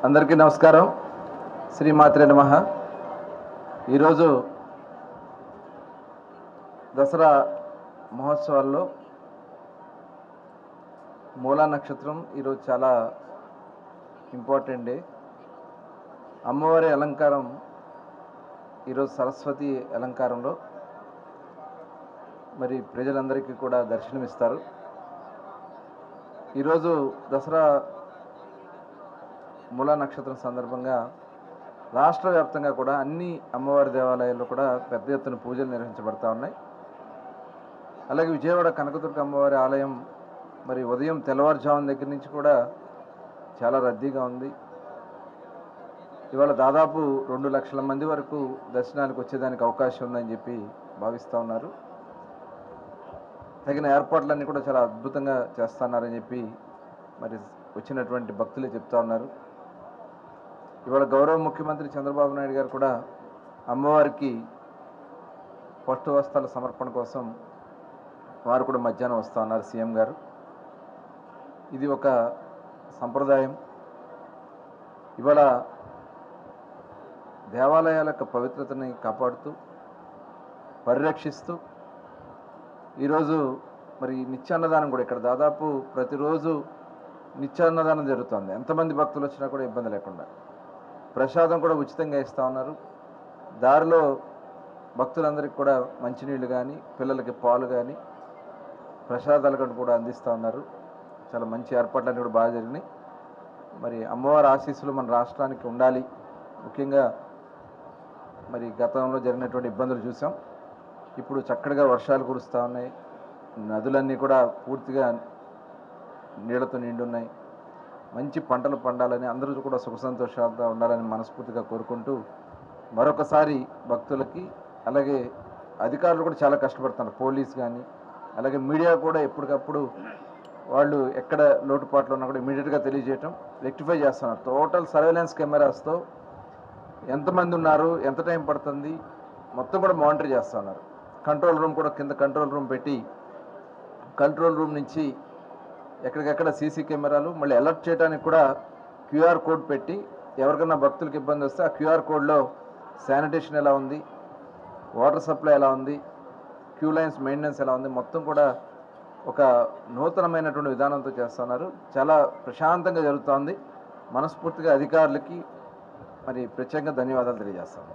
అందరికీ నమస్కారం. శ్రీమాత్రే నమః. ఈరోజు దసరా మహోత్సవాల్లో మూలా నక్షత్రం ఈరోజు చాలా ఇంపార్టెంట్ డే. అమ్మవారి అలంకారం ఈరోజు సరస్వతి అలంకారంలో మరి ప్రజలందరికీ కూడా దర్శనమిస్తారు. ఈరోజు దసరా మూలా నక్షత్రం సందర్భంగా రాష్ట్ర వ్యాప్తంగా కూడా అన్ని అమ్మవారి దేవాలయాల్లో కూడా పెద్ద ఎత్తున పూజలు నిర్వహించబడతా ఉన్నాయి. అలాగే విజయవాడ కనకదుర్గ అమ్మవారి ఆలయం మరి ఉదయం తెల్లవారుజామున దగ్గర నుంచి కూడా చాలా రద్దీగా ఉంది. ఇవాళ దాదాపు 2 లక్షల మంది వరకు దర్శనానికి వచ్చేదానికి అవకాశం ఉందని చెప్పి భావిస్తూ ఉన్నారు. తగిన ఏర్పాట్లన్నీ కూడా చాలా అద్భుతంగా చేస్తున్నారని చెప్పి మరి వచ్చినటువంటి భక్తులే చెప్తా ఉన్నారు. ఇవాళ గౌరవ ముఖ్యమంత్రి చంద్రబాబు నాయుడు గారు కూడా అమ్మవారికి పట్టు వస్త్రాల సమర్పణ కోసం వారు కూడా మధ్యాహ్నం వస్తూ ఉన్నారు. సీఎం గారు ఇది ఒక సంప్రదాయం. ఇవాళ దేవాలయాల యొక్క పవిత్రతని కాపాడుతూ పరిరక్షిస్తూ ఈరోజు మరి నిత్యాన్నదానం కూడా ఇక్కడ దాదాపు ప్రతిరోజు నిత్యాన్నదానం జరుగుతుంది. ఎంతమంది భక్తులు వచ్చినా కూడా ఇబ్బంది లేకుండా ప్రసాదం కూడా ఉచితంగా ఇస్తూ ఉన్నారు. దారిలో భక్తులందరికీ కూడా మంచినీళ్ళు కానీ పిల్లలకి పాలు కానీ ప్రసాదాలు కూడా అందిస్తూ ఉన్నారు. చాలా మంచి ఏర్పాట్లన్నీ కూడా బాగా జరిగినాయి. మరి అమ్మవారి ఆశీస్సులు మన రాష్ట్రానికి ఉండాలి. ముఖ్యంగా మరి గతంలో జరిగినటువంటి ఇబ్బందులు చూసాం. ఇప్పుడు చక్కగా వర్షాలు కురుస్తూ ఉన్నాయి. నదులన్నీ కూడా పూర్తిగా నీళ్లతో నిండి ఉన్నాయి. మంచి పంటలు పండాలని అందరూ కూడా సుఖ సంతోషాలతో ఉండాలని మనస్ఫూర్తిగా కోరుకుంటూ మరొకసారి భక్తులకి అలాగే అధికారులు కూడా చాలా కష్టపడుతున్నారు. పోలీస్ కానీ అలాగే మీడియా కూడా ఎప్పటికప్పుడు వాళ్ళు ఎక్కడ లోటుపాట్లు ఉన్నా కూడా ఇమీడియట్గా తెలియజేయటం రెక్టిఫై చేస్తున్నారు. టోటల్ సర్వేలెన్స్ కెమెరాస్తో ఎంతమంది ఉన్నారు, ఎంత టైం పడుతుంది మొత్తం కూడా మానిటర్ చేస్తున్నారు. కంట్రోల్ రూమ్ కూడా కింద కంట్రోల్ రూమ్ పెట్టి కంట్రోల్ రూమ్ నుంచి ఎక్కడికెక్కడ సీసీ కెమెరాలు మళ్ళీ అలర్ట్ చేయడానికి కూడా క్యూఆర్ కోడ్ పెట్టి ఎవరికైనా భక్తులకు ఇబ్బంది వస్తే ఆ క్యూఆర్ కోడ్లో శానిటేషన్ ఎలా ఉంది, వాటర్ సప్లై ఎలా ఉంది, క్యూ లైన్స్ మెయింటెనెన్స్ ఎలా ఉంది మొత్తం కూడా ఒక నూతనమైనటువంటి విధానంతో చేస్తున్నారు. చాలా ప్రశాంతంగా జరుగుతోంది. మనస్ఫూర్తిగా అధికారులకి మరి ప్రత్యేకంగా ధన్యవాదాలు తెలియజేస్తాను.